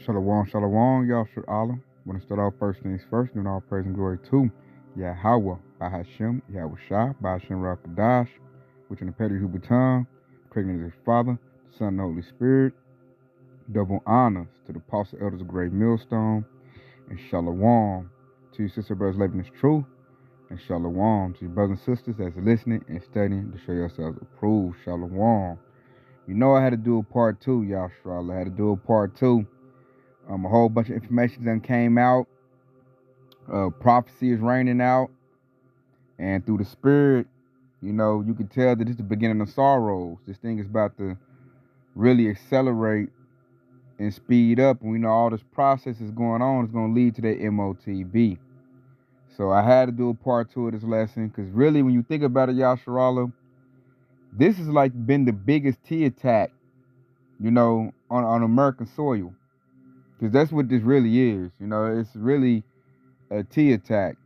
Shalom, shalom, Yahshua Allah. Want to start off first things first, giving all praise and glory to Yahweh, Bahashem, Yahweh Shah, Bahashem Rakadash, which in the Petty Huberton, creating his Father, the Son, and the Holy Spirit. Double honors to the apostle elders of Great Millstone, and shalom to your sister brothers living this truth, and shalom to your brothers and sisters that's listening and studying to show yourselves approved. Shalom. You know I had to do a part two, Yahshua Allah. I had to do a part two. A whole bunch of information then came out. Prophecy is raining out. And through the spirit, you know, you can tell that this is the beginning of sorrows. This thing is about to really accelerate and speed up. And we know all this process is going on. It's going to lead to that MOTB. So I had to do a part two of this lesson. Because really, when you think about it, Yahshua Allah, this has like been the biggest T attack, you know, on American soil. Because that's what this really is. You know, it's really a T attack.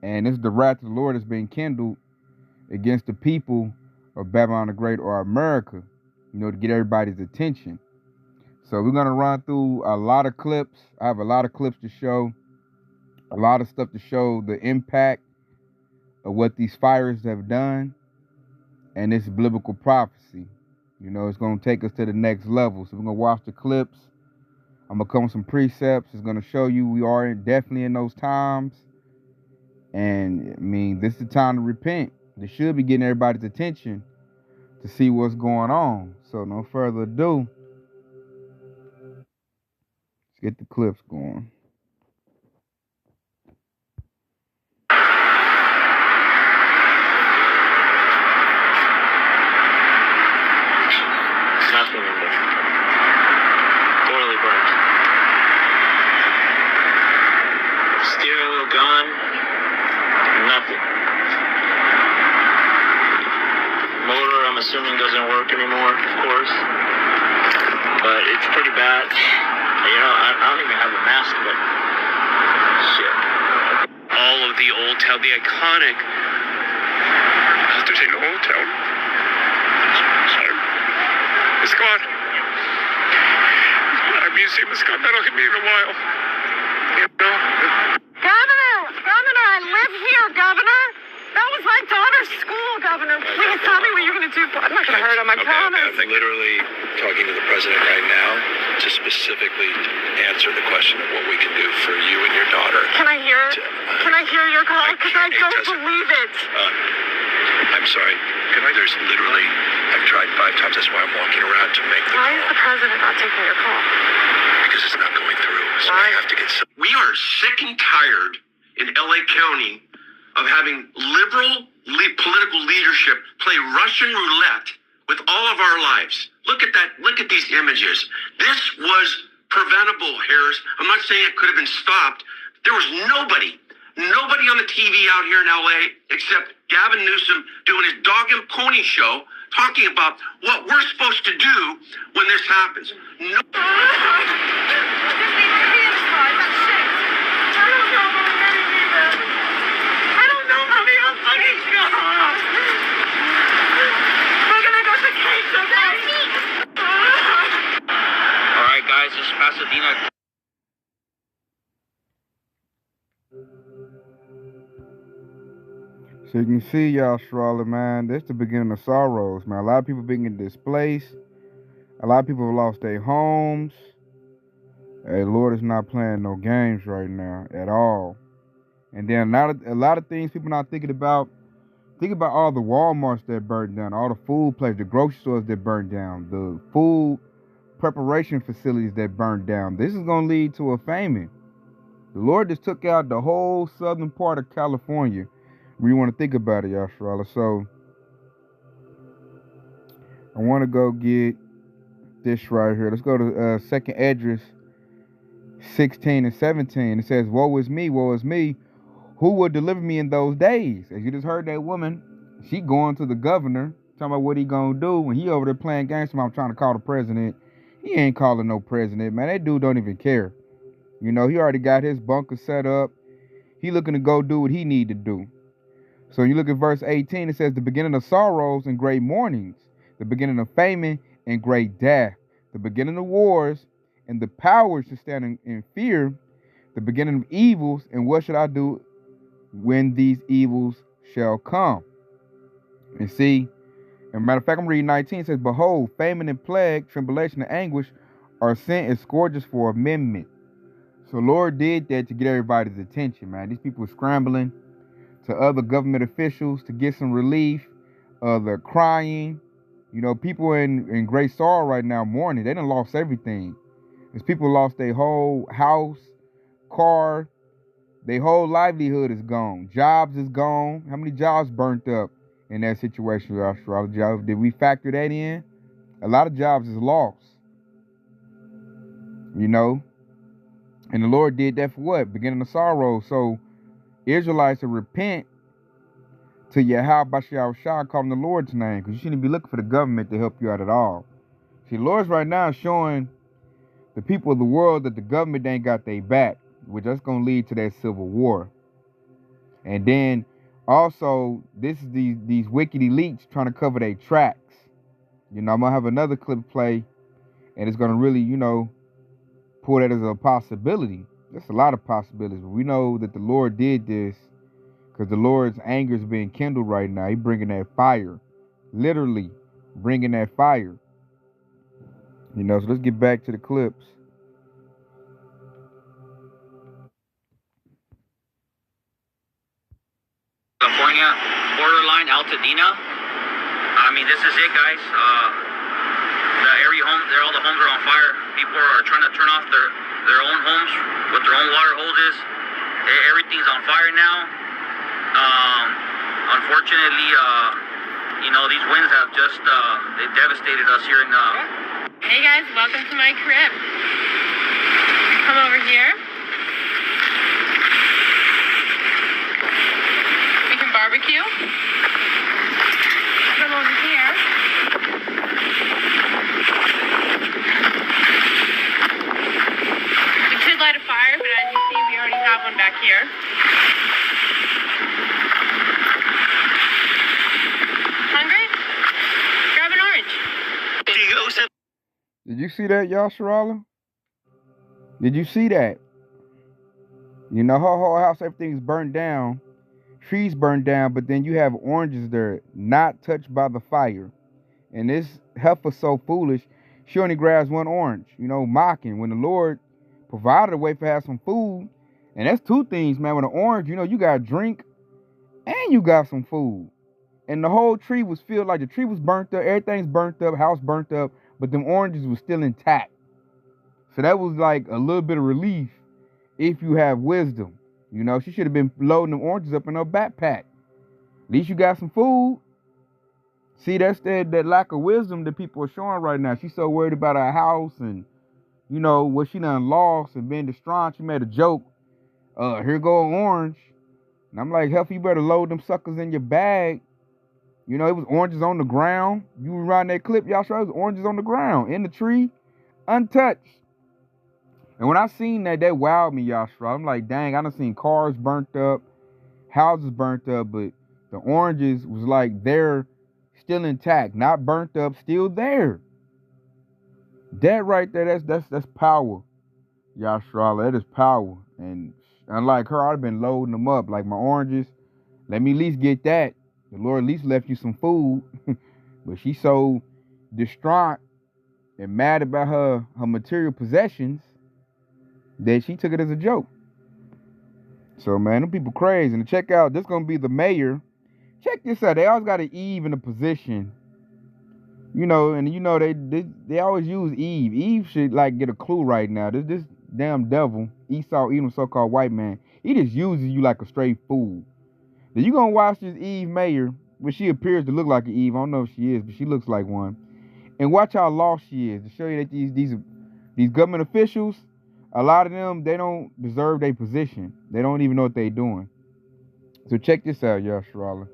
And it's the wrath of the Lord that's been kindled against the people of Babylon the Great or America, you know, to get everybody's attention. So we're going to run through a lot of clips. I have a lot of clips to show. A lot of stuff to show the impact of what these fires have done. And this biblical prophecy. You know, it's going to take us to the next level. So we're going to watch the clips. I'm going to come with some precepts. It's going to show you we are definitely in those times. And, I mean, this is the time to repent. This should be getting everybody's attention to see what's going on. So, no further ado, let's get the clips going. Nothing in there. Totally burnt. Steering wheel gone. Nothing. Motor, I'm assuming, doesn't work anymore, of course. But it's pretty bad. You know, I don't even have a mask, but shit. All of the old town, the iconic. I have to say the old town. Sorry. It's gone. Our museum is gone. That'll hit me in a while. You know? Governor, I live here, Governor. That was my daughter's school, Governor. Please tell me what you're going to do. I'm not going to hurt him, I promise. I'm literally talking to the president right now to specifically answer the question of what we can do for you and your daughter. Can I hear it? Can I hear your call? Because I don't believe it. I'm sorry. There's literally, I've tried 5 times. That's why I'm walking around to make the Why call. is the president not taking your call? Because it's not going through. So I have to get some. We are sick and tired in LA County of having liberal political leadership play Russian roulette with all of our lives. Look at that. Look at these images. This was preventable, Harris. I'm not saying it could have been stopped. There was nobody on the TV out here in LA except Gavin Newsom doing his dog and pony show talking about what we're supposed to do when this happens. No. All right, guys, this is Pasadena. So you can see, Yahshua Allah, man, this is the beginning of sorrows, man. A lot of people being displaced. A lot of people have lost their homes. Hey, the Lord is not playing no games right now at all. And then a lot of things people not thinking about. Think about all the Walmarts that burned down, all the food places, the grocery stores that burned down, the food preparation facilities that burned down. This is going to lead to a famine. The Lord just took out the whole southern part of California. When you want to think about it, Yahshua Allah. So I want to go get this right here. Let's go to 2nd Esdras 16 and 17. It says, woe is me, who will deliver me in those days? As you just heard that woman, she going to the governor, talking about what he gonna do when he over there playing games. I'm trying to call the president. He ain't calling no president, man. That dude don't even care. You know, he already got his bunker set up. He looking to go do what he need to do. So you look at verse 18, it says, the beginning of sorrows and great mournings, the beginning of famine and great death, the beginning of wars and the powers to stand in fear, the beginning of evils, and what should I do when these evils shall come? And see, as a matter of fact, I'm reading 19, it says, behold, famine and plague, tribulation and anguish are sent as scourges for amendment. So Lord did that to get everybody's attention, man. These people were scrambling to other government officials to get some relief. They're crying. You know, people in great sorrow right now mourning. They done lost everything. These people lost their whole house, car, their whole livelihood is gone. Jobs is gone. How many jobs burnt up in that situation, Australia? Did we factor that in? A lot of jobs is lost. You know? And the Lord did that for what? Beginning of sorrow. So Israelites to repent to Yahweh Shah, calling the Lord's name, because you shouldn't be looking for the government to help you out at all. See, the Lord's right now showing the people of the world that the government ain't got their back, which that's going to lead to that civil war. And then also, this is these wicked elites trying to cover their tracks. You know, I'm going to have another clip play, and it's going to really, you know, pull that as a possibility. There's a lot of possibilities, but we know that the Lord did this because the Lord's anger is being kindled right now. He's bringing that fire, literally bringing that fire. You know, so let's get back to the clips. California, borderline Altadena. I mean, this is it, guys. The area homes, all the homes are on fire. People are trying to turn off their own homes with their own water hoses. Everything's on fire now. Unfortunately, you know, these winds have just they devastated us here in. Hey guys, welcome to my crib. Come over here. We can barbecue. Come over here. We could light a fire, but as you see, we already have one back here. Hungry? Grab an orange. Did you see that, Yasharala? Did you see that? You know, her whole house, everything's burned down. Trees burned down, but then you have oranges there, not touched by the fire. And this heifer's so foolish, she only grabs one orange, you know, mocking. When the Lord provided a way for her to have some food, and that's two things, man. With an orange, you know, you got a drink and you got some food. And the whole tree was filled, like the tree was burnt up, everything's burnt up, house burnt up, but them oranges were still intact. So that was like a little bit of relief if you have wisdom. You know, she should have been loading them oranges up in her backpack. At least you got some food. See, that's that lack of wisdom that people are showing right now. She's so worried about her house and, you know, what she done lost and being distraught. She made a joke. Here go an orange. And I'm like, Heifer, you better load them suckers in your bag. You know, it was oranges on the ground. You were riding that clip, y'all saw it was oranges on the ground, in the tree, untouched. And when I seen that wowed me, y'all. I'm like, dang, I done seen cars burnt up, houses burnt up, but the oranges was like they're still intact, not burnt up, still there. That right there, that's power, Yashrala. That is power. And unlike her, I'd have been loading them up. Like my oranges, let me at least get that. The Lord at least left you some food. But she's so distraught and mad about her material possessions that she took it as a joke. So, man, them people crazy. And check out, this going to be the mayor. Check this out. They always got an Eve in a position. You know, and you know, they always use Eve. Eve should, like, get a clue right now. This damn devil, Esau, Edom, so-called white man, he just uses you like a straight fool. Now, you going to watch this Eve mayor, but she appears to look like an Eve. I don't know if she is, but she looks like one. And watch how lost she is, to show you that these government officials, a lot of them, they don't deserve their position. They don't even know what they're doing. So check this out, Yashrala.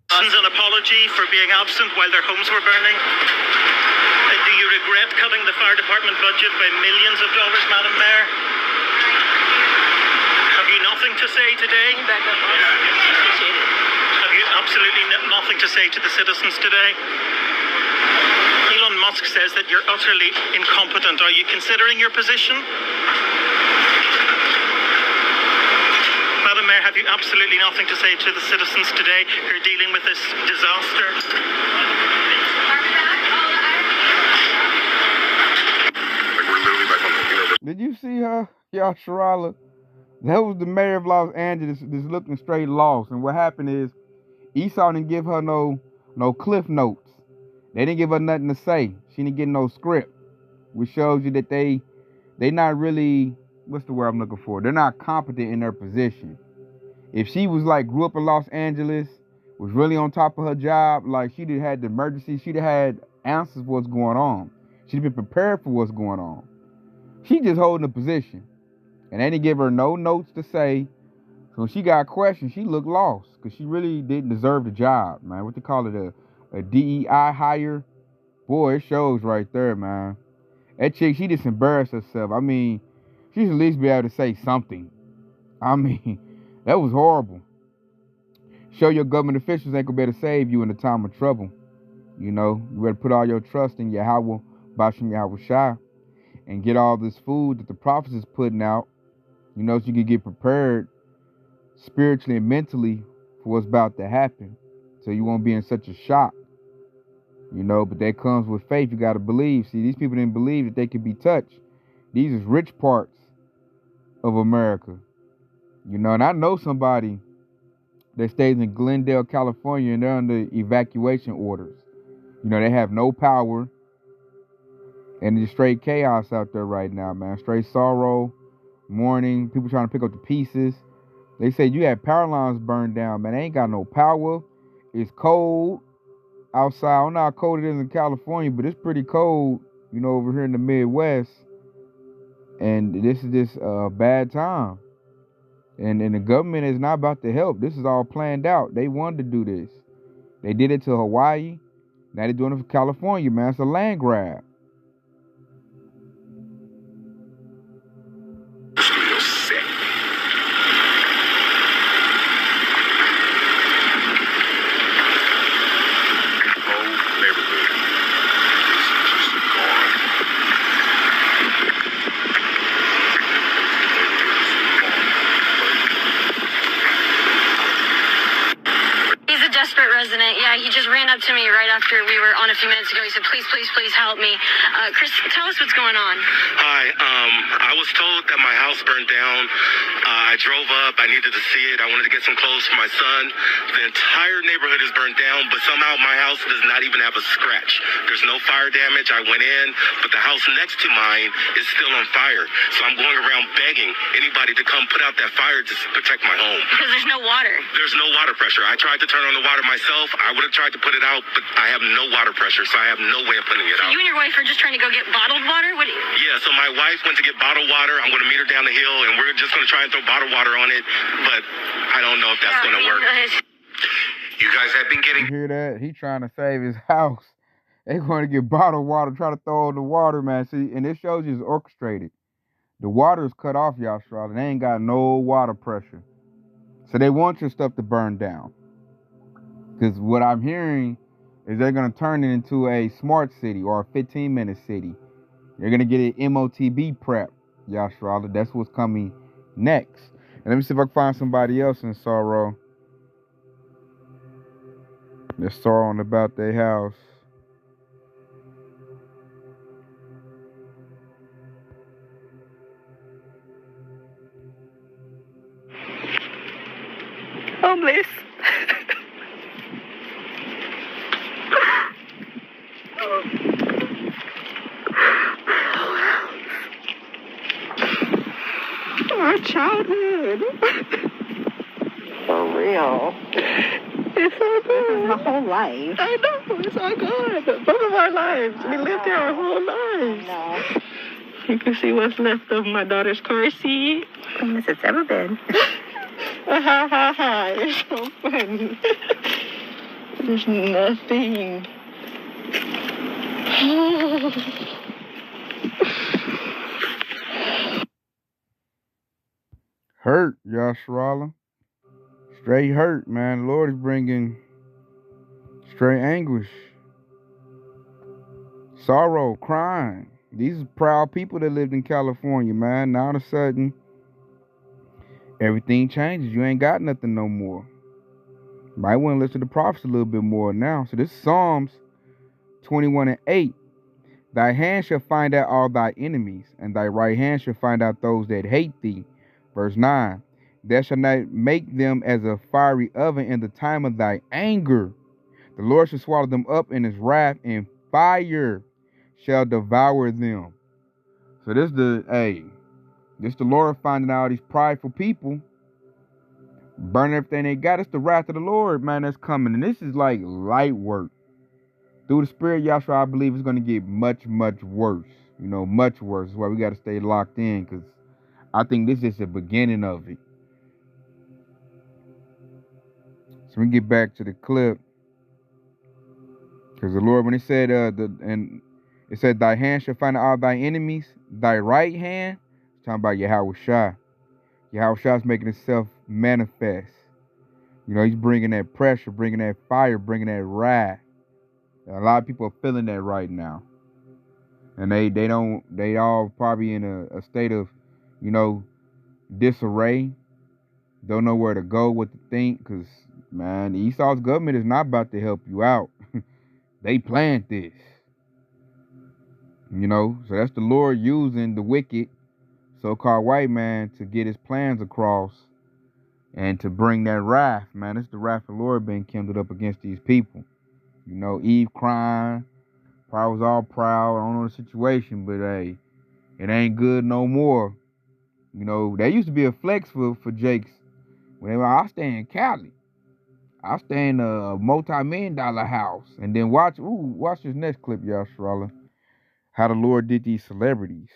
An apology for being absent while their homes were burning. Do you regret cutting the fire department budget by millions of dollars, Madam Mayor? Have you nothing to say today? Have you absolutely nothing to say to the citizens today? Elon Musk says that you're utterly incompetent. Are you considering your position? Madam Mayor, have you absolutely nothing to say to the citizens today who are dealing with this disaster? We're literally back on the universe. Did you see her, y'all, Sharala? That was the mayor of Los Angeles, just looking straight lost. And what happened is, Esau didn't give her no cliff notes. They didn't give her nothing to say. She didn't get no script, which shows you that they not really, what's the word I'm looking for? They're not competent in their position. If she was like, grew up in Los Angeles, was really on top of her job, like she'd have had the emergency, she'd have had answers for what's going on. She'd been prepared for what's going on. She just holding a position. And they didn't give her no notes to say. So when she got questioned, she looked lost. Because she really didn't deserve the job, man. What they call it, a DEI hire? Boy, it shows right there, man. That chick, she just embarrassed herself. I mean, she should at least be able to say something. I mean, that was horrible. Show your government officials ain't gonna be able to save you in a time of trouble. You know, you better put all your trust in Yahweh, Bashem Yahweh Shai, and get all this food that the prophets is putting out, you know, so you can get prepared spiritually and mentally for what's about to happen. So you won't be in such a shock. You know, but that comes with faith. You got to believe. See, these people didn't believe that they could be touched. These is rich parts of America. You know, and I know somebody that stays in Glendale, California, and they're under evacuation orders. You know, they have no power. And it's straight chaos out there right now, man. Straight sorrow, mourning, people trying to pick up the pieces. They say you had power lines burned down, man. They ain't got no power. It's cold outside. I don't know how cold it is in California, but it's pretty cold, you know, over here in the Midwest. And this is just a bad time. And the government is not about to help. This is all planned out. They wanted to do this. They did it to Hawaii. Now they're doing it for California, man. It's a land grab. Resident. Yeah, he just ran up to me right after we were on a few minutes ago. He said, please, please, please help me. Chris, tell us what's going on. Hi, I was told that my house burned down. I drove up. I needed to see it. I wanted to get some clothes for my son. The entire neighborhood is burned down, but somehow my house does not even have a scratch. There's no fire damage. I went in, but the house next to mine is still on fire. So I'm going around begging anybody to come put out that fire to protect my home. Because there's no water. There's no water pressure. I tried to turn on the water myself. I would have tried to put it out, but I have no water pressure, so I have no way of putting it out. You and your wife are just trying to go get bottled water? What do you... Yeah, so my wife went to get bottled water. I'm going to meet her down the hill, and we're just going to try and throw bottled water on it, but I don't know if that's going to work. You guys have been getting... You hear that? He trying to save his house. They going to get bottled water, try to throw in the water, man. See, and this shows you it's orchestrated. The water is cut off, y'all, Charlotte. They ain't got no water pressure. So they want your stuff to burn down. Because what I'm hearing is they're going to turn it into a smart city or a 15-minute city. They're going to get an MOTB prep, y'all, Charlotte. That's what's coming next. And let me see if I can find somebody else in sorrow. They're sorrowing about their house. Homeless. Our childhood. For real. It's all good. This is my whole life. I know, it's all good. Both of our lives. We lived here our whole lives. No. You can see what's left of my daughter's car seat. Cleanest it's ever been. Ha ha ha. It's so funny. There's nothing. Hurt, Yasharala. Straight hurt, man. The Lord is bringing straight anguish. sorrow, crying. These are proud people that lived in California, man. Now all of a sudden, everything changes. You ain't got nothing no more. Might want to listen to the prophets a little bit more now. So this is Psalms 21:8. Thy hand shall find out all thy enemies, and thy right hand shall find out those that hate thee. Verse 9. Thou shalt not make them as a fiery oven in the time of thy anger. The Lord shall swallow them up in his wrath, and fire shall devour them. So this the Lord finding out these prideful people, burning everything they got. It's the wrath of the Lord, man, that's coming. And this is like light work. Through the Spirit, Yahshua, I believe it's going to get much, much worse. You know, much worse. That's why we got to stay locked in, because I think this is the beginning of it. So we get back to the clip. Because the Lord, when it said, it said, thy hand shall find out all thy enemies, thy right hand, it's talking about Yahweh Shai. Yahweh Shai is making himself manifest. You know, he's bringing that pressure, bringing that fire, bringing that wrath. And a lot of people are feeling that right now. And they all probably in a state of, you know, disarray. Don't know where to go, what to think, because, man, Esau's government is not about to help you out. They planned this. You know, so that's the Lord using the wicked, so-called white man, to get his plans across and to bring that wrath, man. It's the wrath of the Lord being kindled up against these people. You know, Eve crying, probably was all proud. I don't know the situation, but hey, it ain't good no more. You know, there used to be a flex for Jakes. Whenever I stay in Cali, I stay in a multi-million-dollar house. And then watch this next clip, y'all, Sharala. How the Lord did these celebrities.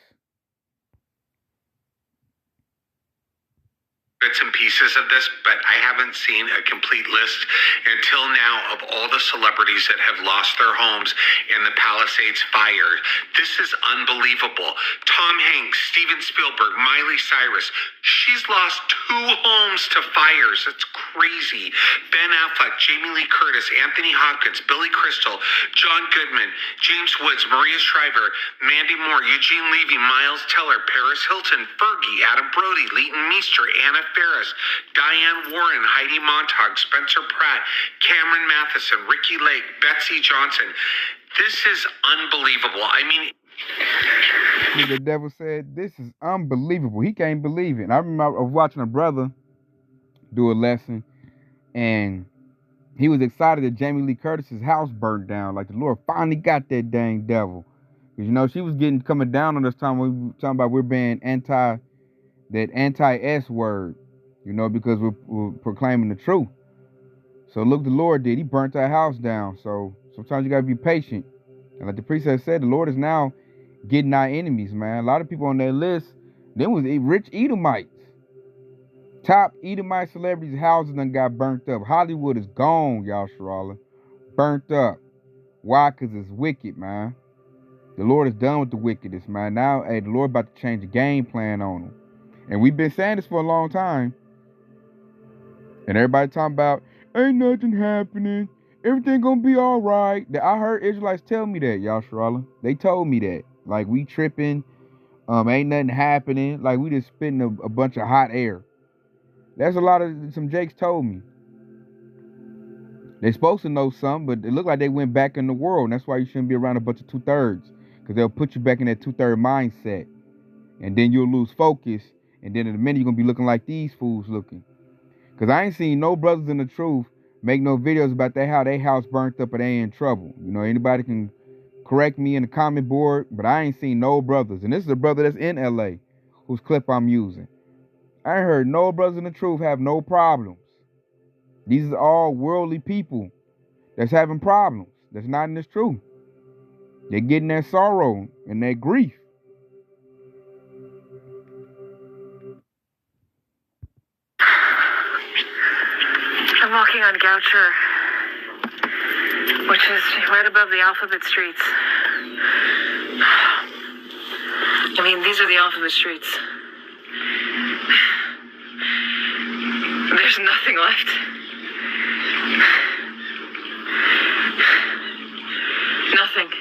Bits and pieces of this, but I haven't seen a complete list until now of all the celebrities that have lost their homes in the Palisades fire. This is unbelievable. Tom Hanks, Steven Spielberg, Miley Cyrus. She's lost 2 homes to fires. That's crazy. Ben Affleck, Jamie Lee Curtis, Anthony Hopkins, Billy Crystal, John Goodman, James Woods, Maria Shriver, Mandy Moore, Eugene Levy, Miles Teller, Paris Hilton, Fergie, Adam Brody, Leighton Meester, Anna Faris, Diane Warren, Heidi Montag, Spencer Pratt, Cameron Matheson, Ricky Lake, Betsy Johnson. This is unbelievable. I mean, the devil said, this is unbelievable. He can't believe it. And I remember watching a brother do a lesson, and he was excited that Jamie Lee Curtis's house burned down. Like the Lord finally got that dang devil. Because, you know, she was coming down on us time when we were talking about we're being anti-S word, you know, because we're proclaiming the truth. So look, the Lord did. He burnt our house down. So sometimes you got to be patient. And like the priest said, the Lord is now getting our enemies, man. A lot of people on that list, them was rich Edomites. Top Edomite celebrities' houses done got burnt up. Hollywood is gone, y'all, Sharala. Burnt up. Why? Because it's wicked, man. The Lord is done with the wickedness, man. Now, hey, the Lord about to change the game plan on them. And we've been saying this for a long time. And everybody talking about, ain't nothing happening. Everything gonna be all right. I heard Israelites tell me that, y'all, Sharala. They told me that. Like, we tripping. Ain't nothing happening. Like, we just spitting a bunch of hot air. That's a lot of, some Jakes told me. They're supposed to know something, but it looked like they went back in the world. And that's why you shouldn't be around a bunch of 2/3. Because they'll put you back in that 2/3 mindset. And then you'll lose focus. And then in a minute, you're going to be looking like these fools looking. Because I ain't seen no brothers in the truth make no videos about that, how their house burnt up and they in trouble. You know, anybody can correct me in the comment board, but I ain't seen no brothers. And this is a brother that's in LA whose clip I'm using. I ain't heard no brothers in the truth have no problems. These are all worldly people that's having problems. That's not in this truth. They're getting their sorrow and their grief. I'm walking on Goucher, which is right above the Alphabet Streets. I mean, these are the Alphabet Streets. There's nothing left. Nothing.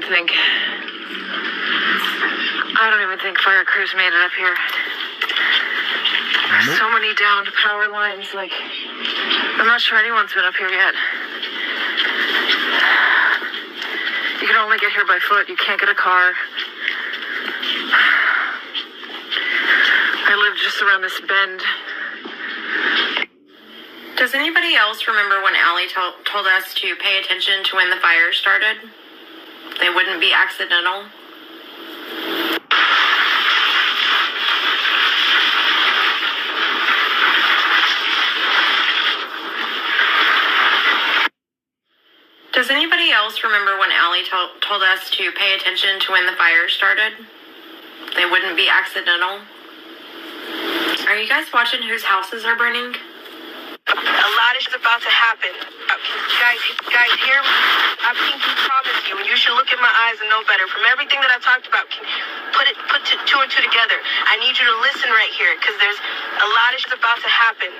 think fire crews made it up here. There's so many downed power lines, like, I'm not sure anyone's been up here yet. You can only get here by foot. You can't get a car. I live just around this bend. Does anybody else remember when Allie told us to pay attention to when the fire started? They wouldn't be accidental. Does anybody else remember when Allie told us to pay attention to when the fire started? They wouldn't be accidental. Are you guys watching whose houses are burning? A lot is about to happen. Guys, hear me? I think you promised you, and you should look in my eyes and know better. From everything that I talked about, put two and two together. I need you to listen right here, because there's a lot is about to happen.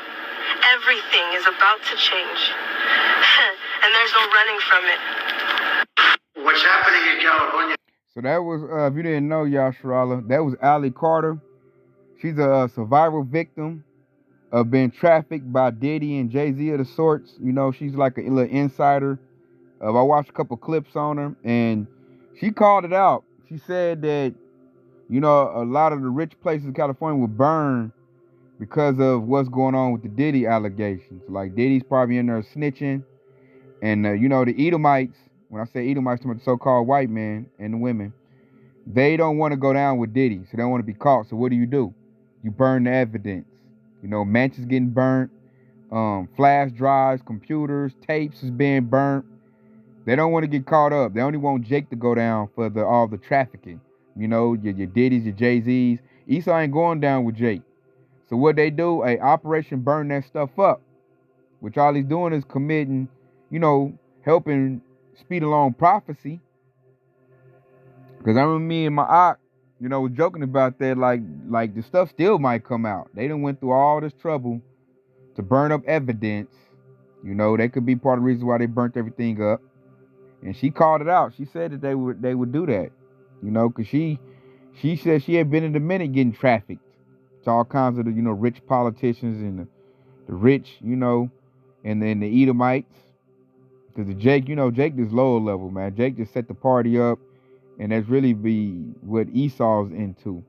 Everything is about to change. And there's no running from it. What's happening in California? So that was, if you didn't know, Yasharala, that was Allie Carter. She's a survivor victim of being trafficked by Diddy and Jay-Z of the sorts. You know, she's like a little insider. I watched a couple clips on her, and she called it out. She said that, you know, a lot of the rich places in California will burn because of what's going on with the Diddy allegations. Like, Diddy's probably in there snitching. And, you know, the Edomites, when I say Edomites, the so-called white men and the women, they don't want to go down with Diddy, so they don't want to be caught. So what do? You burn the evidence. You know, mansions getting burnt, flash drives, computers, tapes is being burnt. They don't want to get caught up. They only want Jake to go down for all the trafficking. You know, your Diddy's, your Jay-Z's. Esau ain't going down with Jake. So what they do, Operation Burn that stuff up, which all he's doing is committing, you know, helping speed along prophecy. Because I remember me and my aunt, you know, was joking about that, like the stuff still might come out. They done went through all this trouble to burn up evidence. You know, that could be part of the reason why they burnt everything up. And she called it out. She said that they would do that. You know, because she said she had been in the minute getting trafficked to all kinds of the, you know, rich politicians and the rich, you know, and then the Edomites. Because the Jake, you know, Jake is lower level, man. Jake just set the party up. And that's really be what Esau's into.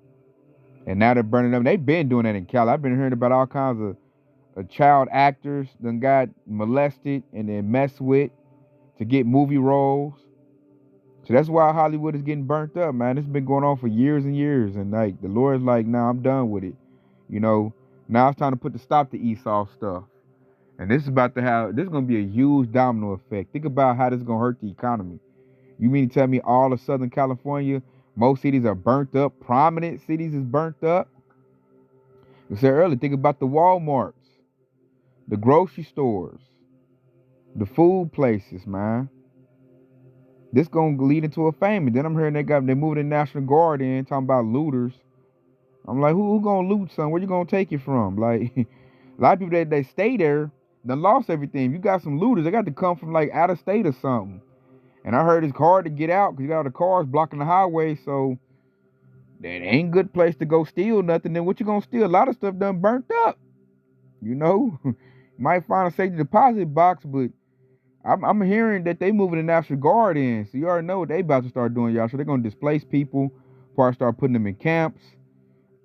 And now they're burning up. They've been doing that in Cali. I've been hearing about all kinds of child actors that got molested and then messed with to get movie roles. So that's why Hollywood is getting burnt up, man. It's been going on for years and years. And like the Lord's like, nah, I'm done with it. You know, now it's time to put the stop to Esau stuff. And this is going to be a huge domino effect. Think about how this is going to hurt the economy. You mean to tell me all of Southern California, most cities are burnt up? Prominent cities is burnt up? I said earlier, think about the Walmarts, the grocery stores, the food places, man. This going to lead into a famine. Then I'm hearing they moving the National Guard in, talking about looters. I'm like, who going to loot, son? Where you going to take it from? Like, a lot of people that stay there, done lost everything. If you got some looters, they got to come from like out of state or something. And I heard it's hard to get out because you got all the cars blocking the highway. So that ain't a good place to go steal nothing. Then what you going to steal? A lot of stuff done burnt up. You know, you might find a safety deposit box, but I'm hearing that they moving the National Guard in. So you already know what they about to start doing, y'all. So they're going to displace people, probably start putting them in camps.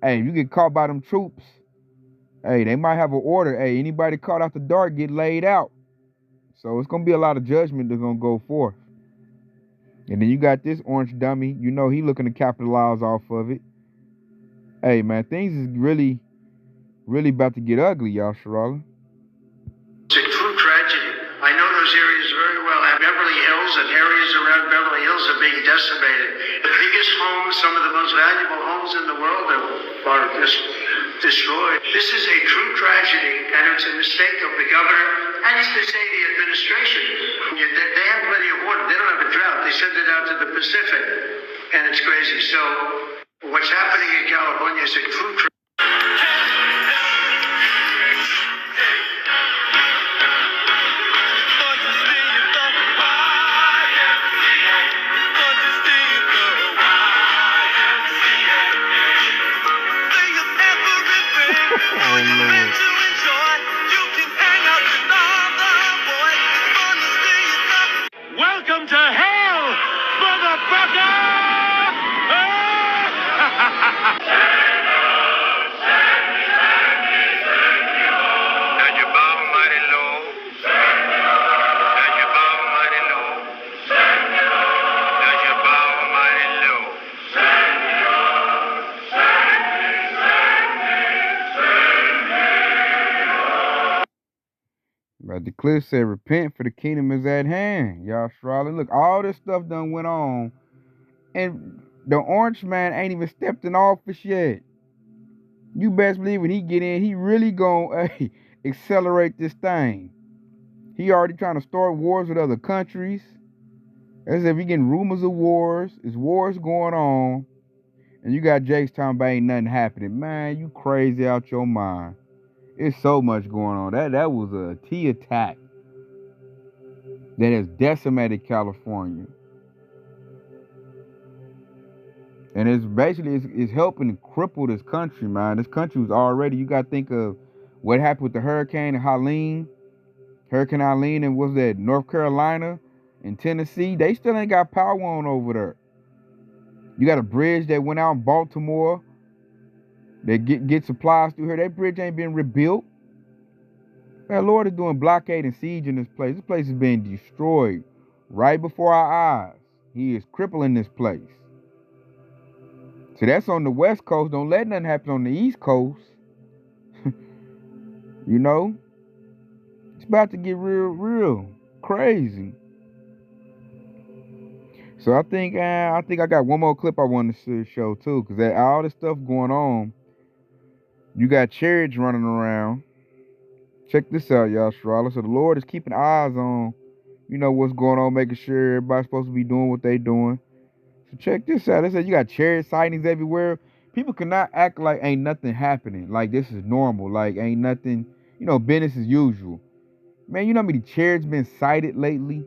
Hey, if you get caught by them troops, hey, they might have an order. Hey, anybody caught after dark get laid out. So it's going to be a lot of judgment that's going to go forth. And then you got this orange dummy. You know he looking to capitalize off of it. Hey, man, things is really, really about to get ugly, y'all, Sharala. It's a true tragedy. I know those areas very well. Beverly Hills and areas around Beverly Hills are being decimated. The biggest homes, some of the most valuable homes in the world are just destroyed. This is a true tragedy, and it's a mistake of the governor, and it's to say the administration. They have plenty of water. They don't have a drought. They send it out to the Pacific, and it's crazy. So what's happening in California is a true tragedy. But the cliff said, repent for the kingdom is at hand. Y'all Charlotte. Look, all this stuff done went on. And the orange man ain't even stepped in office yet. You best believe when he get in, he really gonna accelerate this thing. He already trying to start wars with other countries. As if he getting rumors of wars. There's wars going on. And you got Jake's talking about ain't nothing happening. Man, you crazy out your mind. It's so much going on. That was a T attack that has decimated California. And it's basically it's helping to cripple this country, man. This country was already, you got to think of what happened with the Hurricane Helene and was that North Carolina and Tennessee. They still ain't got power on over there. You got a bridge that went out in Baltimore that get supplies through here. That bridge ain't been rebuilt. Man, Lord is doing blockade and siege in this place. This place is being destroyed right before our eyes. He is crippling this place. So that's on the West Coast. Don't let nothing happen on the East Coast. You know? It's about to get real crazy. So I think I got one more clip I want to show too, because all this stuff going on, you got chariots running around. Check this out, y'all, Charlotte. So the Lord is keeping eyes on, you know, what's going on, making sure everybody's supposed to be doing what they doing. So check this out. They said you got chariot sightings everywhere. People cannot act like ain't nothing happening, like this is normal, like ain't nothing, you know, business as usual. Man, you know how many chariots been sighted lately?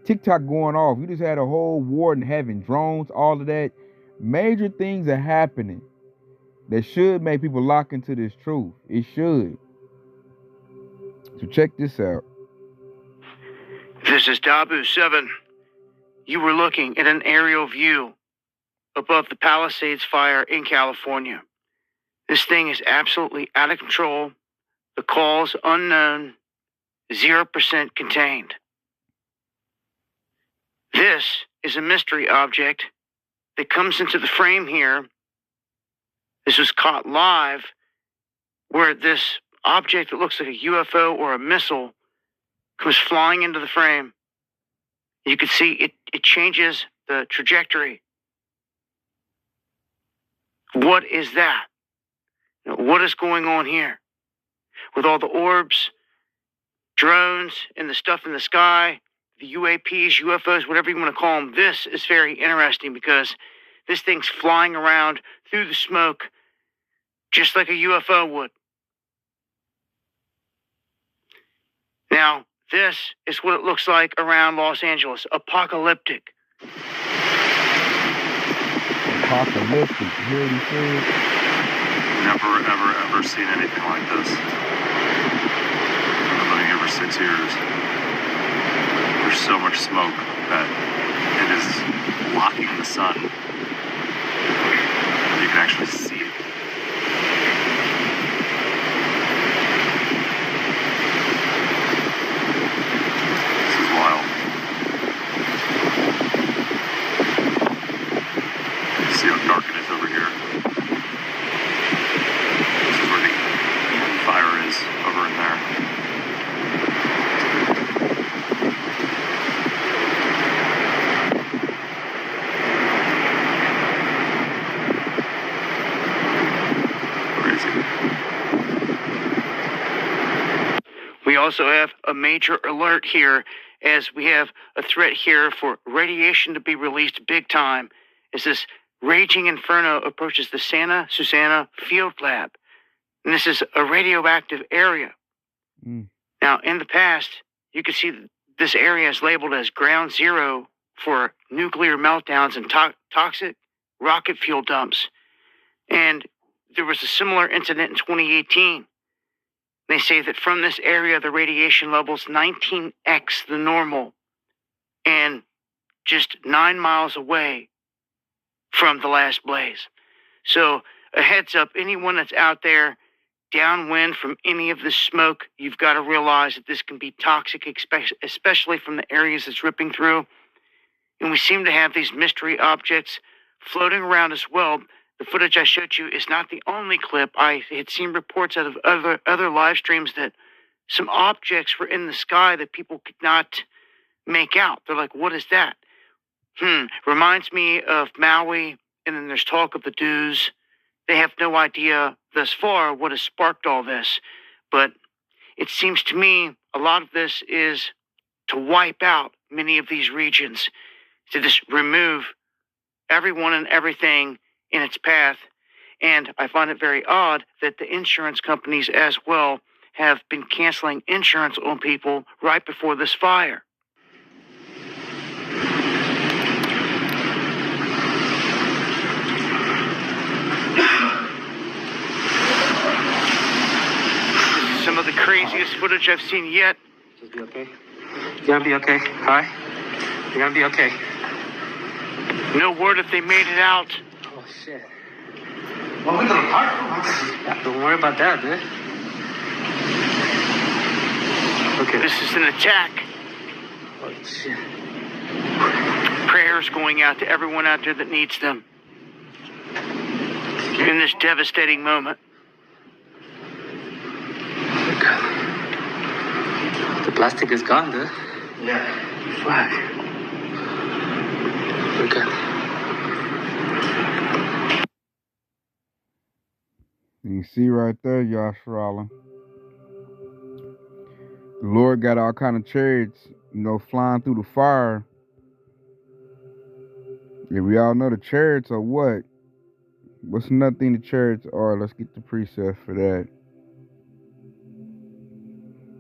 TikTok going off. We just had a whole war in heaven, drones, all of that. Major things are happening that should make people lock into this truth. It should. So check this out. This is Dabu 7. You were looking at an aerial view above the Palisades fire in California. This thing is absolutely out of control. The cause unknown, 0% contained. This is a mystery object that comes into the frame here. This was caught live, where this object that looks like a UFO or a missile comes flying into the frame. You can see it changes the trajectory. What is that? What is going on here? With all the orbs, drones, and the stuff in the sky, the UAPs, UFOs, whatever you want to call them, this is very interesting because this thing's flying around through the smoke just like a UFO would. Now, this is what it looks like around Los Angeles. Apocalyptic. Apocalyptic. You hear what he said? Never, ever seen anything like this. I've been living here for 6 years. There's so much smoke that it is blocking the sun. You can actually see it. This is wild. You see how dark it is over here? This is where the fire is, over in there. We also have a major alert here as we have a threat here for radiation to be released big time as this raging inferno approaches the Santa Susana Field Lab. And this is a radioactive area. Now, in the past, you could see this area is labeled as ground zero for nuclear meltdowns and toxic rocket fuel dumps. And there was a similar incident in 2018. They say that from this area, the radiation level's 19x the normal and just 9 miles away from the last blaze. So a heads up, anyone that's out there downwind from any of this smoke, you've got to realize that this can be toxic, especially from the areas it's ripping through. And we seem to have these mystery objects floating around as well. The footage I showed you is not the only clip. I had seen reports out of other live streams that some objects were in the sky that people could not make out. They're like, what is that? Reminds me of Maui, and then there's talk of the Dews. They have no idea thus far what has sparked all this, but it seems to me a lot of this is to wipe out many of these regions, to just remove everyone and everything in its path. And I find it very odd that the insurance companies as well have been canceling insurance on people right before this fire. This is some of the craziest footage I've seen yet. Just be okay. You're gonna be okay, alright? You're gonna be okay. No word if they made it out. Oh, shit. Well, we gonna park. Don't worry about that, dude. Okay. This is an attack. Oh, shit. Prayers going out to everyone out there that needs them in this devastating moment. God. The plastic is gone, dude. Yeah. Fuck. Okay. You see right there, Yasharala. The Lord got all kind of chariots, flying through the fire. Yeah, we all know the chariots are what? What's another thing the chariots are? Let's get the precept for that.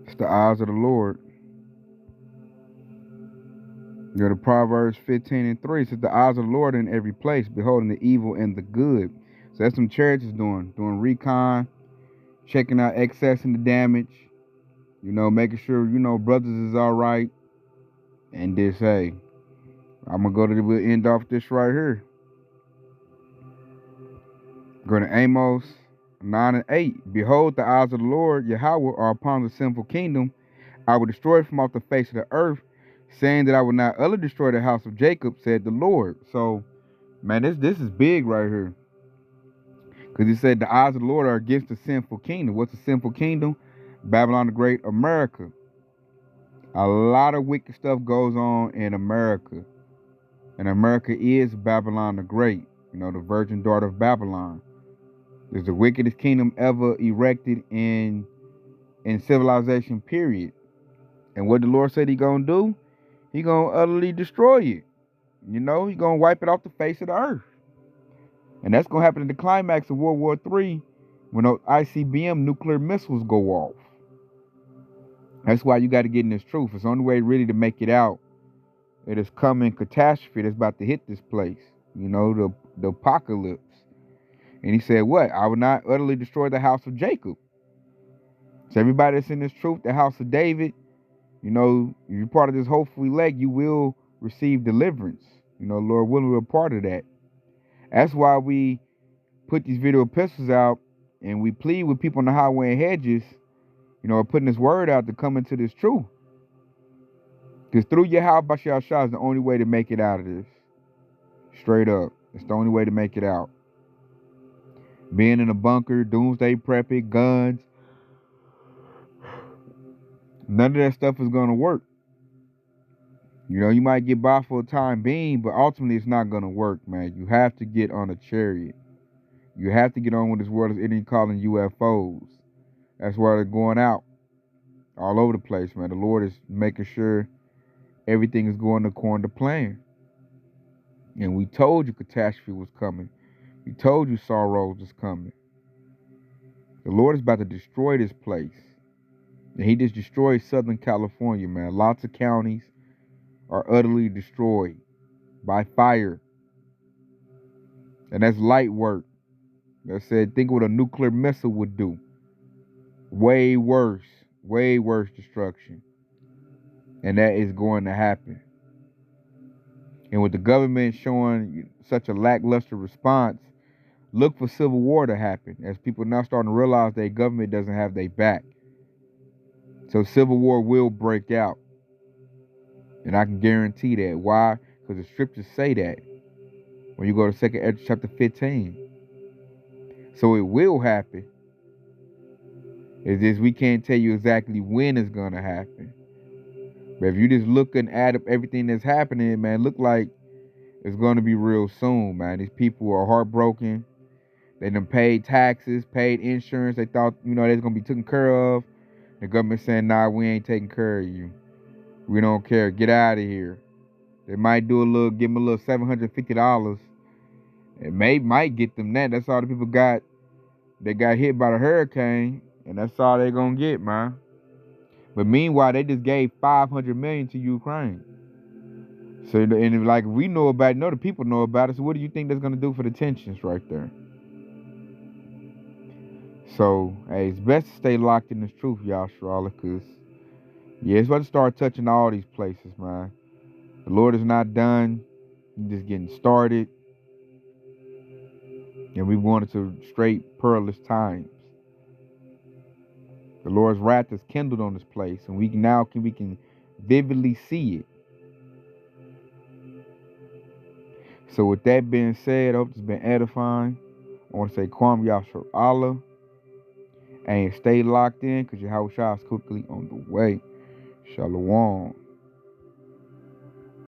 It's the eyes of the Lord. The Proverbs 15:3 says the eyes of the Lord in every place, beholding the evil and the good. So that's some chariots is doing recon, checking out excess and the damage, making sure, brothers is all right. And this, hey, we'll end off this right here. Go to Amos 9:8. Behold, the eyes of the Lord, Yahweh, are upon the sinful kingdom. I will destroy it from off the face of the earth, saying that I will not utterly destroy the house of Jacob, said the Lord. So, man, this is big right here. Because he said the eyes of the Lord are against the sinful kingdom. What's the sinful kingdom? Babylon the Great, America. A lot of wicked stuff goes on in America. And America is Babylon the Great. The virgin daughter of Babylon. It's the wickedest kingdom ever erected in civilization, period. And what the Lord said he gonna do? He gonna utterly destroy it. He gonna wipe it off the face of the earth. And that's gonna happen in the climax of World War III when those ICBM nuclear missiles go off. That's why you got to get in this truth. It's the only way really to make it out. It is coming catastrophe that's about to hit this place. The apocalypse. And he said, what? I will not utterly destroy the house of Jacob. So everybody that's in this truth, the house of David, if you're part of this hopeful elect, you will receive deliverance. Lord willing, we're a part of that. That's why we put these video epistles out and we plead with people on the highway and hedges, putting this word out to come into this truth. Because through Yahweh Bashar Shah is the only way to make it out of this. Straight up. It's the only way to make it out. Being in a bunker, doomsday prepping, guns. None of that stuff is going to work. You might get by for a time being, but ultimately it's not going to work, man. You have to get on a chariot. You have to get on with this world is anything calling UFOs. That's why they're going out all over the place, man. The Lord is making sure everything is going according to plan. And we told you catastrophe was coming. We told you sorrows was coming. The Lord is about to destroy this place. And he just destroyed Southern California, man. Lots of counties are utterly destroyed by fire. And that's light work. That said, think what a nuclear missile would do. Way worse destruction. And that is going to happen. And with the government showing such a lackluster response, look for civil war to happen as people now starting to realize their government doesn't have their back. So civil war will break out. And I can guarantee that. Why? Because the scriptures say that. When you go to 2 Ezra chapter 15. So it will happen. It's just we can't tell you exactly when it's gonna happen. But if you just look and add up everything that's happening, man, look like it's gonna be real soon, man. These people are heartbroken. They done paid taxes, paid insurance. They thought, they was gonna be taken care of. The government saying, nah, we ain't taking care of you. We don't care. Get out of here. They might give them a little $750. It might get them that. That's all the people got. They got hit by the hurricane, and that's all they gonna get, man. But meanwhile, they just gave $500 million to Ukraine. So, and like we know about it, the people know about it. So what do you think that's gonna do for the tensions right there? So, hey, it's best to stay locked in this truth, y'all, Charlotte, because, yeah, it's about to start touching all these places, man. The Lord is not done. He's just getting started. And we're going into straight perilous times. The Lord's wrath is kindled on this place, and we can vividly see it. So with that being said, I hope it's been edifying. I want to say Kwam Yashar Allah. And stay locked in, because Yahweh Shah is quickly on the way. Shalom.